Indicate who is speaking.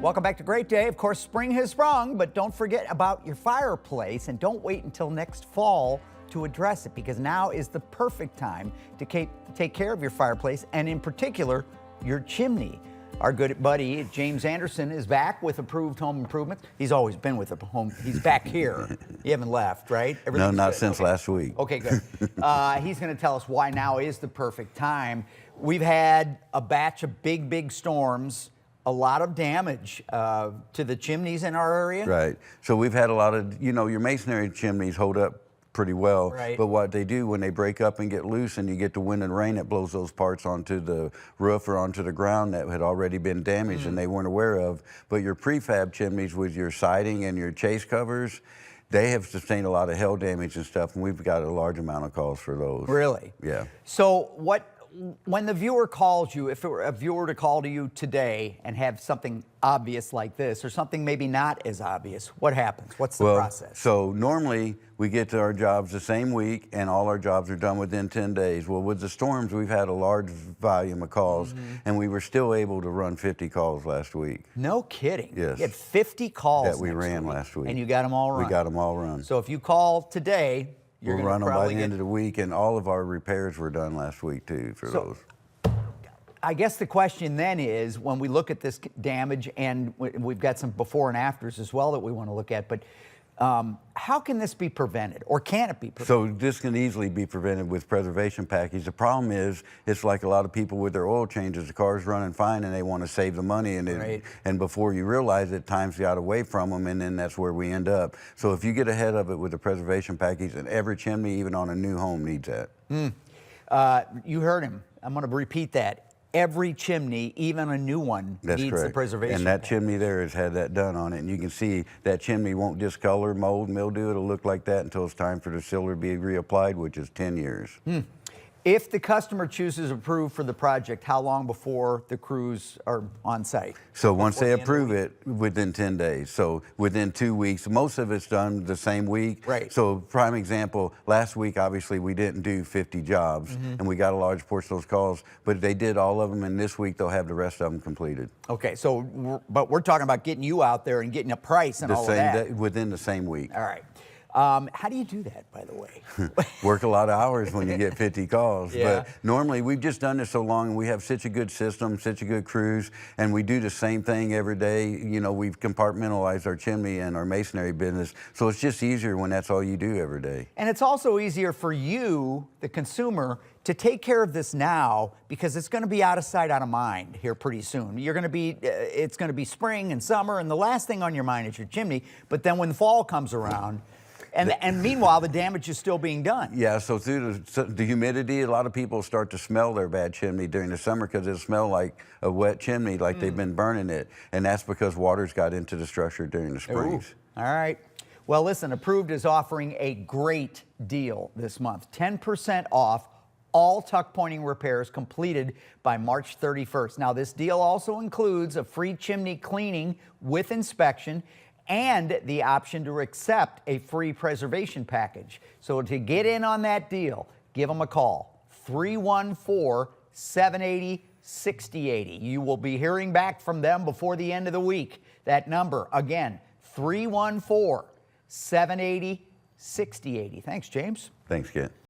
Speaker 1: Welcome back to Great Day. Of course, spring has sprung, but don't forget about your fireplace and don't wait until next fall to address it, because now is the perfect time to take care of your fireplace and in particular, your chimney. Our good buddy, James Anderson, is back with Approved Home Improvements. He's always been with the home. He's back here. You haven't left, right?
Speaker 2: No, not
Speaker 1: good.
Speaker 2: since last week.
Speaker 1: Okay, good. He's going to tell us why now is the perfect time. We've had a batch of big storms, a lot of damage to the chimneys in our area.
Speaker 2: Right. So we've had a lot of, your masonry chimneys hold up pretty well.
Speaker 1: Right.
Speaker 2: But what they do when they break up and get loose and you get the wind and rain, it blows those parts onto the roof or onto the ground that had already been damaged and they weren't aware of. But your prefab chimneys with your siding and your chase covers, they have sustained a lot of hail damage and stuff, and we've got a large amount of calls for those.
Speaker 1: Really?
Speaker 2: Yeah.
Speaker 1: So when the viewer calls you, if it were a viewer to call to you today and have something obvious like this or something maybe not as obvious, what happens? What's the process?
Speaker 2: So normally we get to our jobs the same week and all our jobs are done within 10 days. Well, with the storms, we've had a large volume of calls and we were still able to run 50 calls last week.
Speaker 1: No kidding.
Speaker 2: Yes.
Speaker 1: You had 50 calls
Speaker 2: that we ran last week.
Speaker 1: And you got them all run.
Speaker 2: We got them all run.
Speaker 1: So if you call today, you're
Speaker 2: we'll
Speaker 1: going
Speaker 2: run
Speaker 1: to
Speaker 2: them by
Speaker 1: probably
Speaker 2: the end of the week, and all of our repairs were done last week too for those.
Speaker 1: I guess the question then is, when we look at this damage, and we've got some before and afters as well that we want to look at, but how can this be prevented, or can it be prevented?
Speaker 2: So this can easily be prevented with preservation package. The problem is, it's like a lot of people with their oil changes. The car's running fine and they want to save the money, and and before you realize it, time's got away from them, and then that's where we end up. So if you get ahead of it with the preservation package, and every chimney, even on a new home, needs that.
Speaker 1: You heard him. I'm going to repeat that. Every chimney, even a new one, needs the preservation.
Speaker 2: And that chimney there has had that done on it. And you can see that chimney won't discolor, mold, mildew. It'll look like that until it's time for the sealer to be reapplied, which is 10 years. If
Speaker 1: the customer chooses Approved for the project, how long before the crews are on site?
Speaker 2: So once they approve it, within 10 days. So within 2 weeks, most of it's done the same week.
Speaker 1: Right.
Speaker 2: So prime example, last week, obviously, we didn't do 50 jobs, and we got a large portion of those calls, but they did all of them, and this week they'll have the rest of them completed.
Speaker 1: Okay, so, but we're talking about getting you out there and getting a price and all of that.
Speaker 2: Within the same week.
Speaker 1: All right. How do you do that, by the way?
Speaker 2: Work a lot of hours when you get 50 calls.
Speaker 1: Yeah.
Speaker 2: But normally, we've just done this so long, and we have such a good system, such a good crews, and we do the same thing every day. We've compartmentalized our chimney and our masonry business, so it's just easier when that's all you do every day.
Speaker 1: And it's also easier for you, the consumer, to take care of this now, because it's going to be out of sight, out of mind here pretty soon. It's going to be spring and summer, and the last thing on your mind is your chimney. But then when fall comes around, and meanwhile, the damage is still being done.
Speaker 2: Yeah, so through the humidity, a lot of people start to smell their bad chimney during the summer because it'll smell like a wet chimney, like they've been burning it. And that's because water's got into the structure during the springs.
Speaker 1: Ooh. All right. Well, listen, Approved is offering a great deal this month. 10% off all tuck pointing repairs completed by March 31st. Now, this deal also includes a free chimney cleaning with inspection and the option to accept a free preservation package. So to get in on that deal, give them a call, 314-780-6080. You will be hearing back from them before the end of the week. That number, again, 314-780-6080. Thanks, James.
Speaker 2: Thanks, Kent.